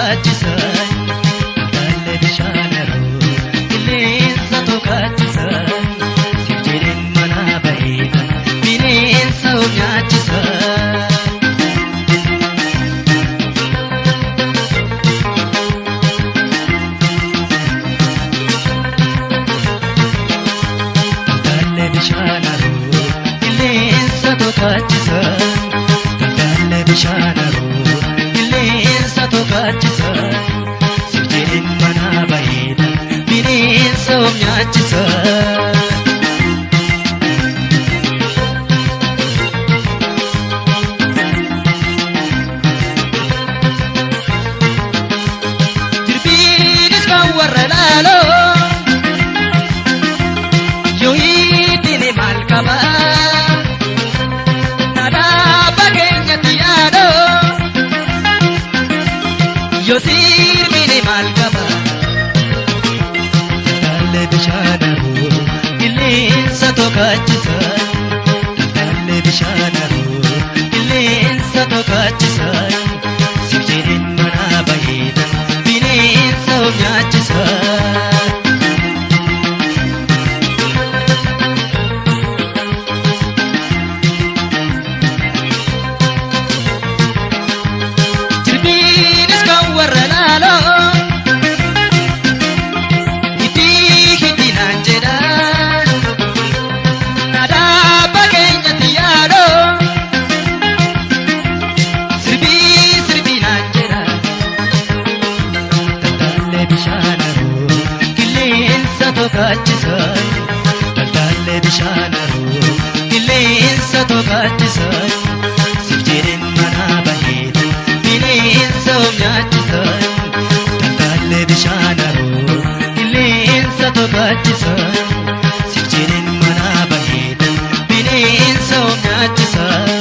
tokaachisan daldallee bishaanaroo qilleensa tokaachisan siif jedheen manaa baheetan bineensa of nyaachisan. Daldallee bishaanaroo qilleensa tokaachisan daldallee bishaanaroo qilleensa tokaachisan siif jedheen manaa baheetan bineensa of nyaachisan. Jirbiinis kan warra laaloo yoo hiddine maal qaba nadaa bageenyatti yaadoo yoo sirmine maal qaba daldallee bishaanaroo qilleensa tokaachisan daldallee bishaanaroo qilleensa tokaachisan siif jedheen manaa baheetan bineensa of nyaachisan. Jirbiinis kan warra laaloo itti hidhinaan jedha nadaa bageenyatti yaadoo sirbiinaan jedha daldallee bishaanaroo qilleensa tokaachisan daldallee bishaanaroo qilleensa tokaachisan siif jedheen manaa baheetan bineensa of nyaachisan daldallee bishaanaroo qilleensa tokaachisan siif jedheen manaa baheetan bineensa of nyaachisan.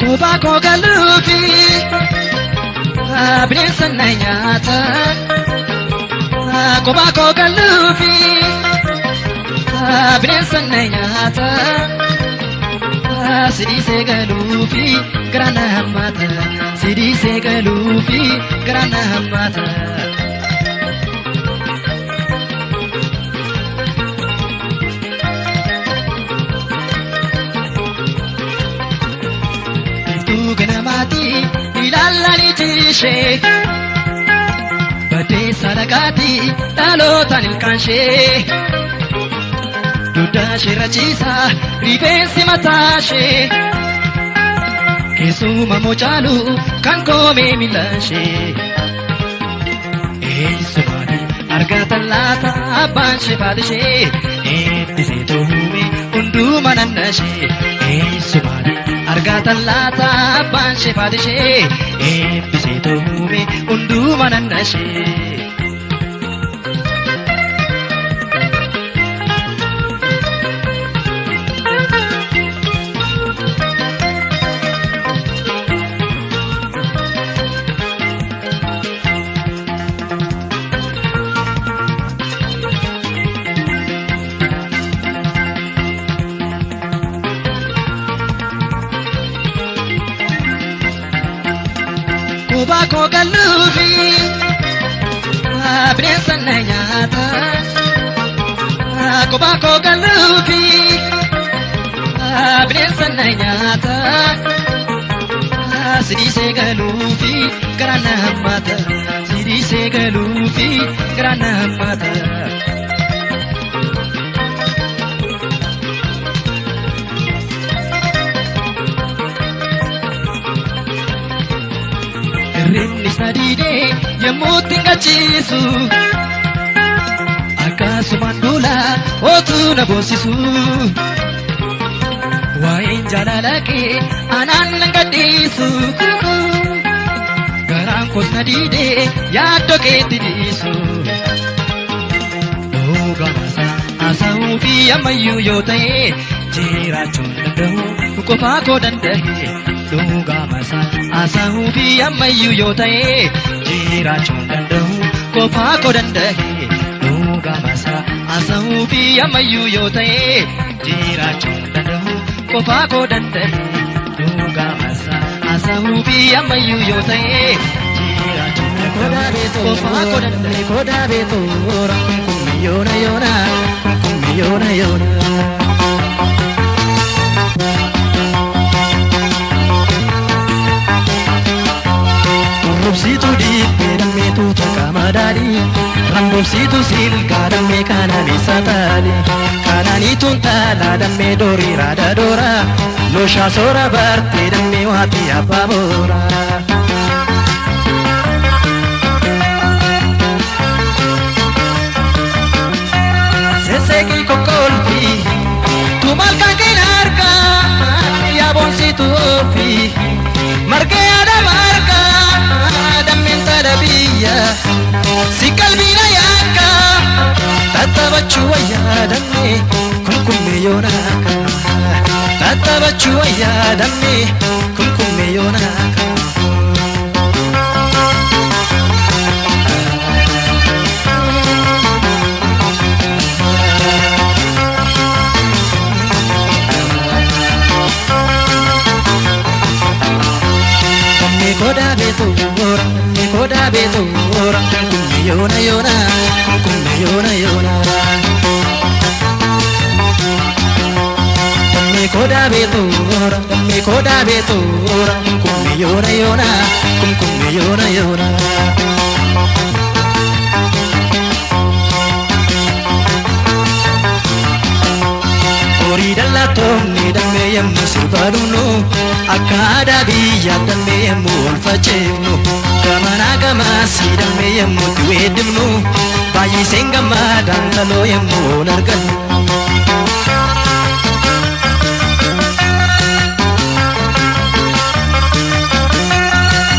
Kophaa koo galuufi bineensa na nyaata kophaa koo galuufi bineensa na nyaata sidiisee galuufi garaa na hammaata sidiisee galuufi garaa na hammaata. Ganamaati ilaalanii jirishee baddeessa dhagaati dhalootaan ilkaanshee dugda isheerra ciisa rifeensi mataashee keessuma mocaalu kan koomee miilaashee eessumaani argatan laata abbaan shefaadishee eebbisee toohume hunduma nannashee eessumaani argatan laata abbaan shefaadishee eebbisee toohume hunduma nannashee. Kophaa koo galuufi bineensa na nyaata kophaa koo galuufi bineensa na nyaata sidiisee galuufi garaa na hammaata sidiisee galuufi garaa na hammaata. Rinni sadidee yemmuu tingachiisu akkasumaan duula otuu na boonsisu waa'een jaalala kee anaan nan gadhiisu garaan koos na diidee yaaddoo keetti dhiisu. fi ammayyuu yoo ta'e jiraachuun danda'u qofaa koo danda'e dhugaa masaa haasa'uu fi ammayyuu yoo ta'e jiraachuun danda'u qofaa koo danda'e dhugaa masaa haasa'uu fi ammayyuu yoo ta'e jiraachuun danda'u qofaa koo danda'e dhugaa masaa haasa'uu fi ammayyuu yoo ta'e jiraachuun danda'u qofaa koo danda'e kodaa beetoora kummi yoona yoona kummi yoona yoona. Rambobsitu dibbee dammeetu takama daadhii Rambobsitu silgaa dammee kanaan isa taali Kanaaniituun taalaa dammee doorii raada doora Looshaa soora bartee dammee waatii abbaa boora Seseeqii kokkolfii tumal kan keen harkaa Yaabonsitu oofii margee yaada margaa dammeen taadha biyya si qalbiina yaakka tattabachuu wayyaa dammee kunkummee yoonaaka tattabachuu wayyaa dammee kunkummee yoonaaka. Koda beetoora kummi yoona yoona kummi yoona yoona. Koda beetoora kummi yoona yoona kummi yoona yoona. Horii dallatoonni dammee yemmuu sirba dhumnu akka aadaa biyyaa dammee yemmuu ol faceefnu gamanaa gamaasii dammee yemmuu itti weeddifnu baay'iseen gammadaan taloo yemmuu ol argannu.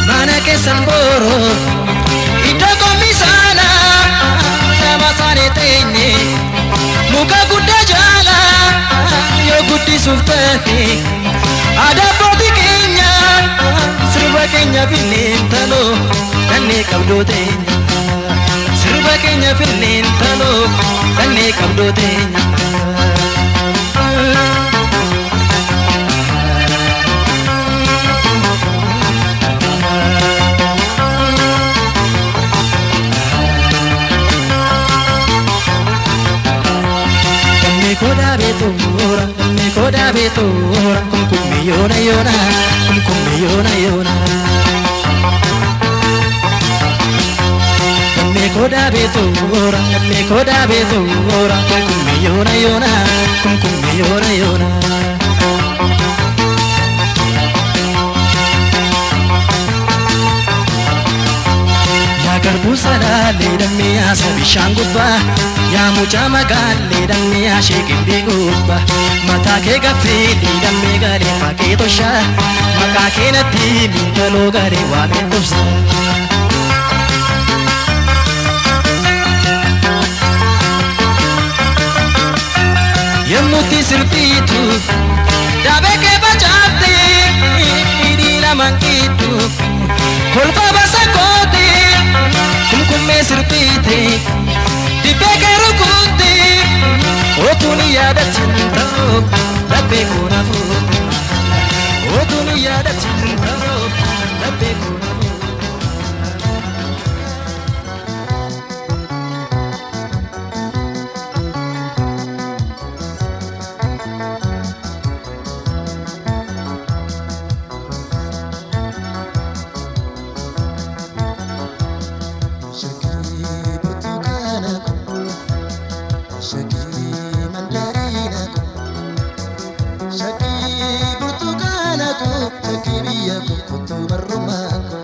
Mana keessan booroo iddoo komisaalaa nama saanee teenye muka guddaa jaalaa yoo guddisuuf ta'e aadaa abbootii keenya sirba keenya finneen taloo dannee qabdoo teenya sirba keenya finneen taloo dannee qabdoo teenya. Koda beetoora kummi yoona yoona kummi yoona yoona. Koda beetoora kummi yoona yoona kummi yoona yoona. Garbuu salaalee dammee haasa bishaan gubbaa yaa mucaa magaalee dammee haashee qindee gubbaa mataa kee gaffeetii dammee garee fakkee toshaa maqaa keenatti mintaloo garee waamee tubsa. Yemmuutti sirbiitu daabee kee facaaftee hidhii lamaan qiitu kolfa basa kootee. Kumkummee sirbiite dibbee kee rukutte otuun yaadatiin ta'oo laphee koona fuudha otuun yaadatiin ta'oo laphee koona fuudha. Shaki burtukaana ko, shaki biyya ko, kutu marrumaa ko.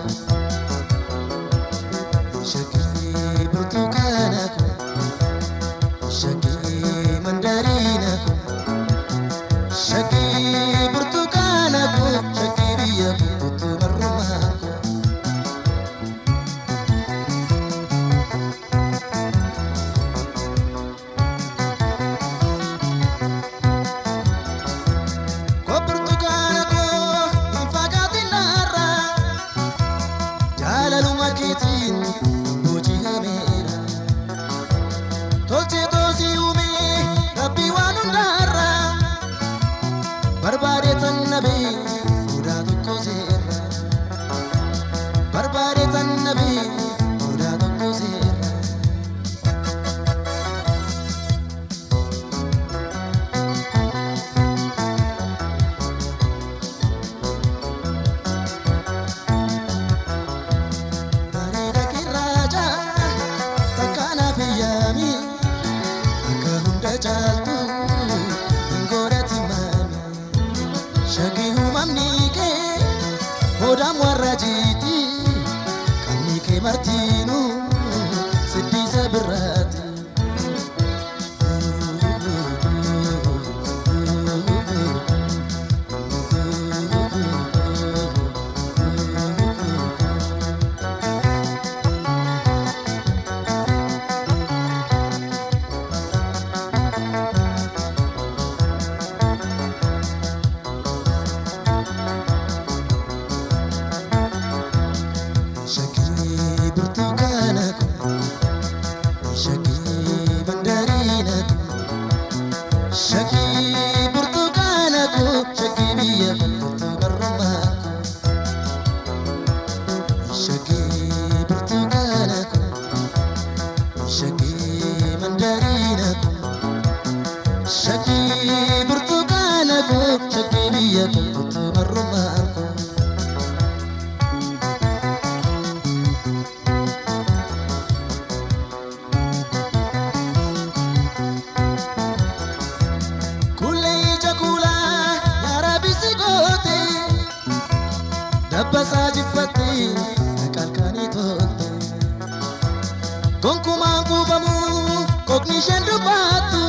Shaki mandarina Shaki burtukana ko Shaki biya burtu baruma Shaki burtukana ko Shaki mandarina Shaki burtukana ko Shaki biya burtu baruma Dabasa jifati kalkani tote Gonkuma kubamu cognition dubatu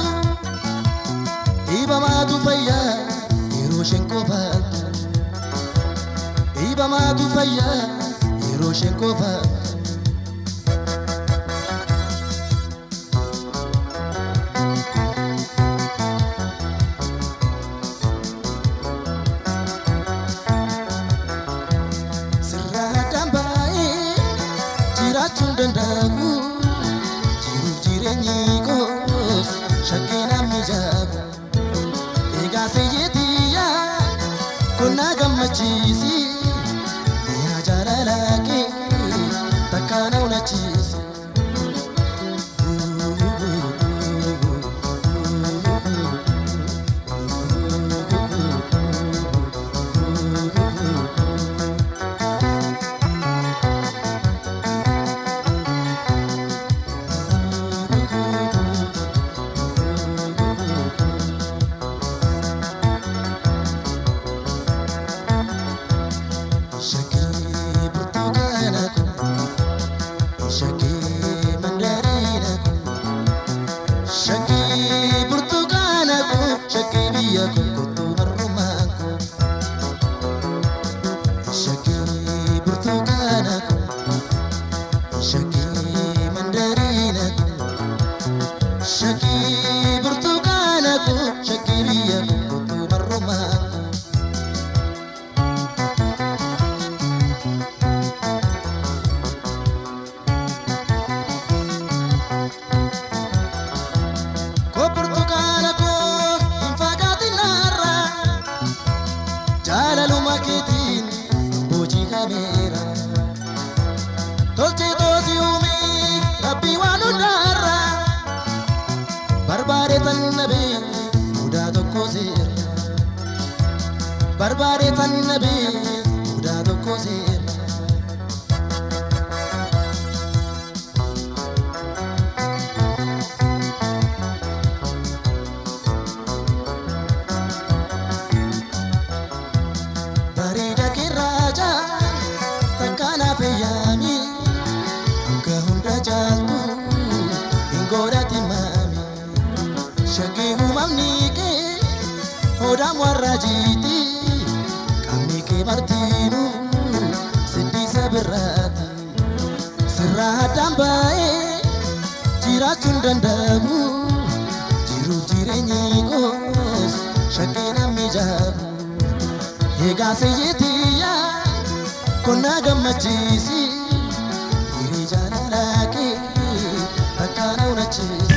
Iba madu faya Hiroshen kobatu Iba madu faya Hiroshen kobatu Tundandagu jiru jirenyi kos shakina mijabu ega seyetiya kona gamachisi ya jalalake takana unachisi Barbare tannabe uda doko sera Barida ke raja takana peyami Angka hunda jaltu ingora timami Shagi humamni ke hoda warajiti Martinu Sindi sabirati Sirah dambae Jirachun dandamu Jiru jirenyi kos Shakina mijabu Ega seyetiya Kona gamachisi Iri jalalake Takana unachisi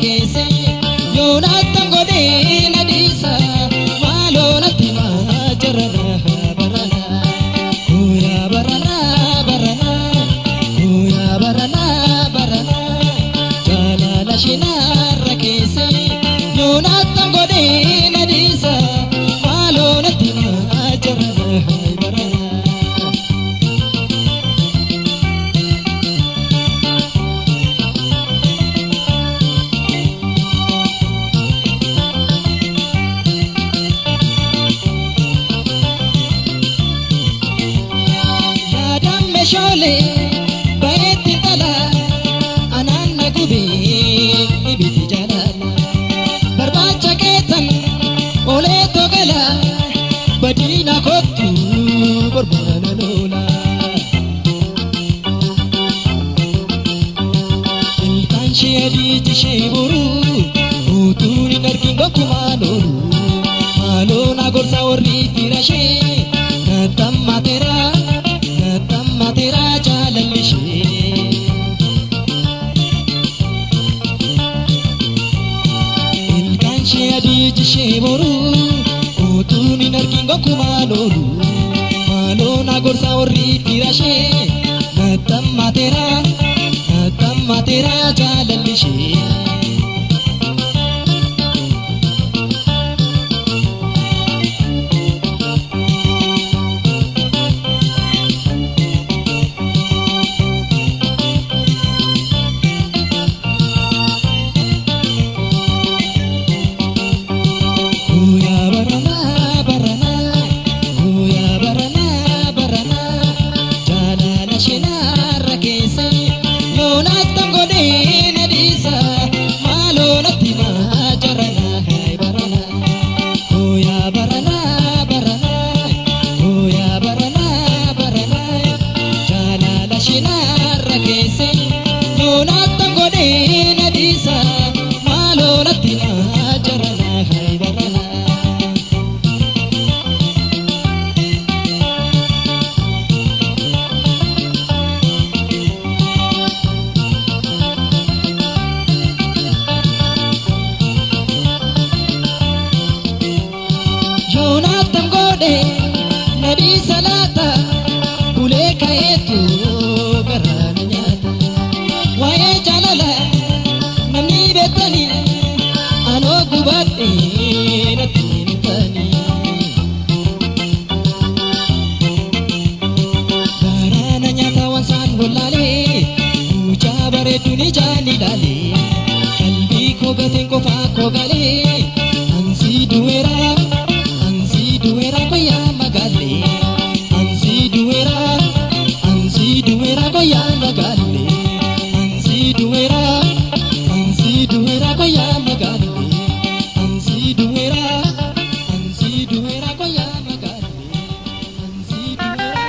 rakese Yonatan godina disa malonati ma jarana barana Kuya barana barana Kuya barana barana Jalala shina rakese Yonatan godina disa malonati ma jarana barana Shole baretti tala ananna gubi ibiti jalala barbacha ketan ole togala badina kottu barbana lola ilkan shedi tisheburu uturi narkingo kumalo malona gorsa orri tirashe natamma tera Matera jalalishi Ilkan shedi sheboru Utuni narkingo kumalolu Malona gorsa orri tirashe Natam matera jalalishi Nadi salata bule kaetu garana nyata wae jalala namni betani ano gubati natini tani garana nyata wansan golale uja bare tuni jani dale kalbi ko gaten ko fa ko gale ansi duera koya magale ansi duera koya magale ansi duera koya magale ansi duera koya magale ansi duera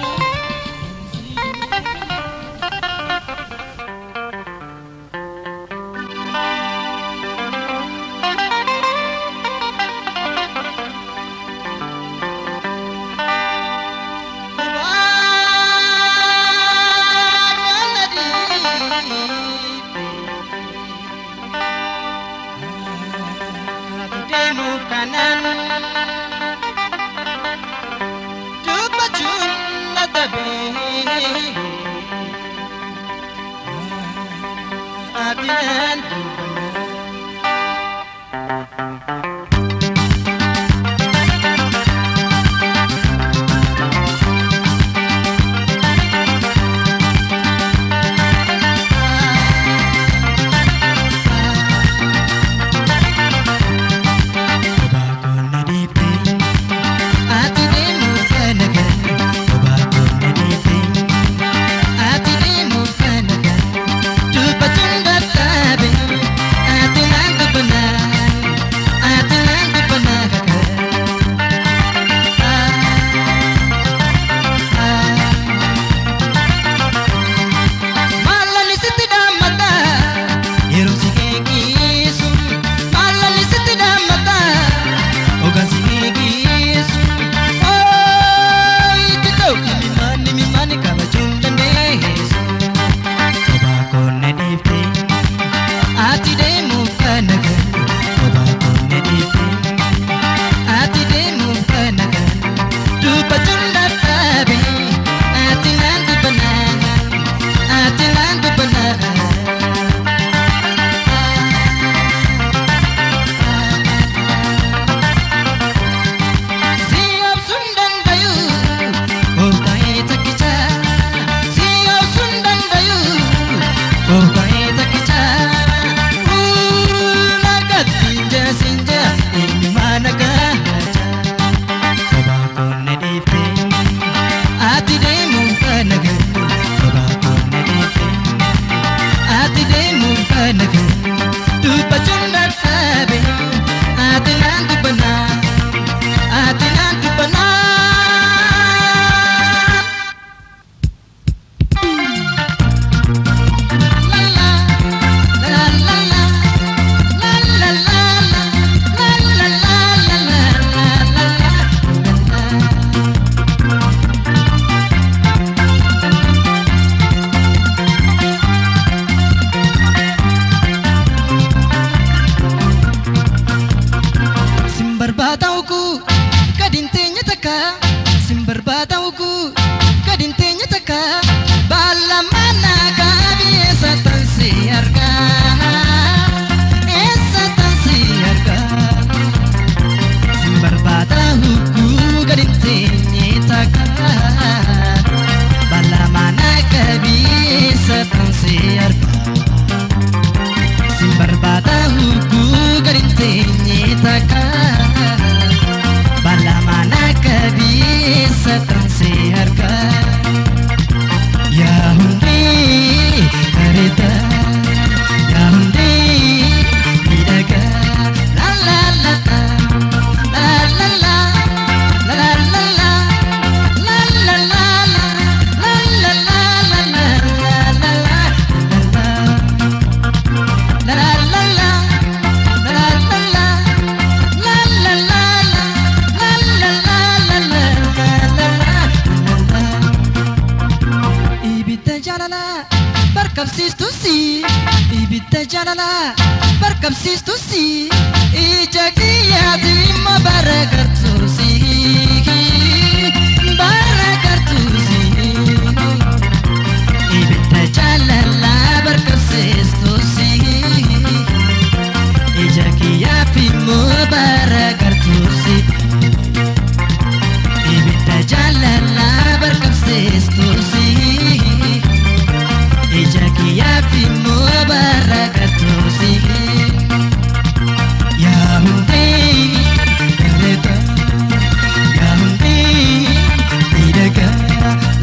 Dupa jumba tabe arga esa tan si arga simbarbata huku gadinte nyetaka balamana kabi esa tan si arga simbarbata huku gadinte nyetaka balamana kabi esa tan si arga ya hundi karita ya hundi idaga la la la la la la la la la la la la la la la la barkabsiistu si ibidda jaalala barkabsiistu si ija kiyyaati immoo baragartu si ibidda jaalala barkabsiistu si ija kiyyaati immoo baragartu si ibidda jaalala barkabsiistu si Ijaki ya fi mubarakatu si ya hundi kareta ya hundi idaga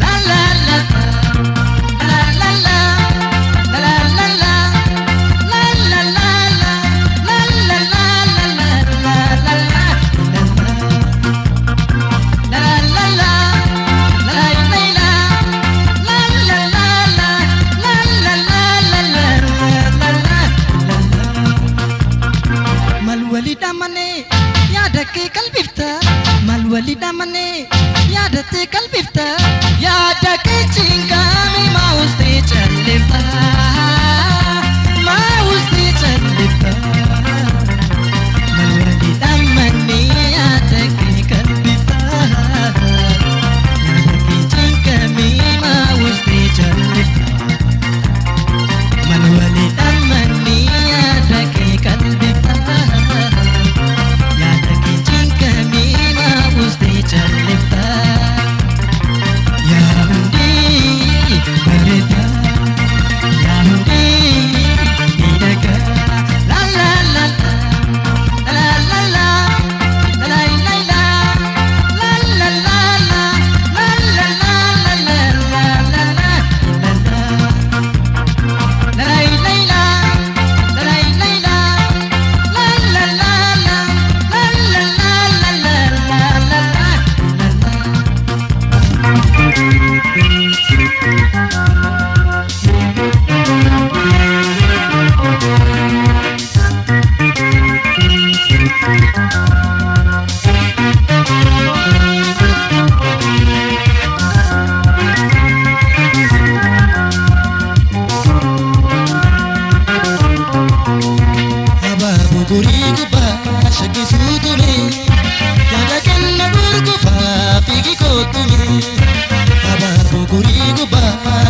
la la la la la la la la la la la la la la walida mane yaadate qalbifta yaada kechingami mauste chalifta walida mane yaadate qalbifta yaada kechingami mauste chalifta walida mane yaadate qalbifta yaada kechingami Stay chalifta ya hundi kareta ya hundi idaga la la la la la la la la la la la la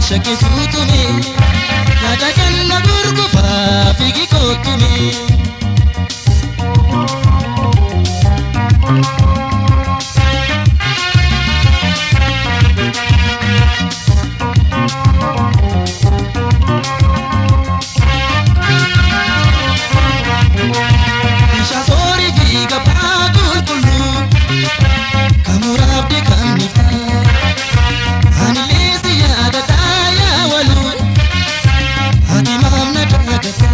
Shake sutume, nada kanna burgu fa figi kotume. Isha sori figa pagul kulu, kamurabdi kamita. Anilesi yada taya walu, hadi mamna tagata.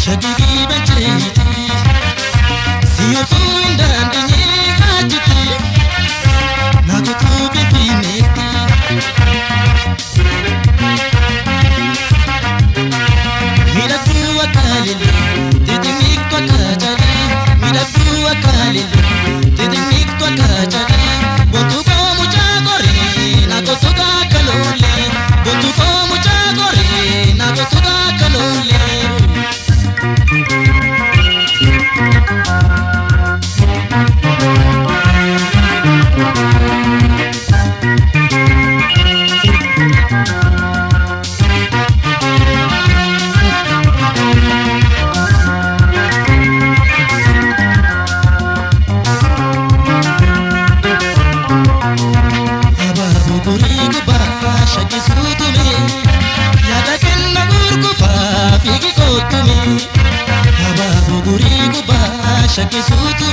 shagigi banchiti siyo suindandini kajiti nakutu bipineti midatu akalili titimikto akajali midatu akalili titimikto akajali botu komu chagori nakutu kakalole botu komu chagori nakutu kakalole shaki sutu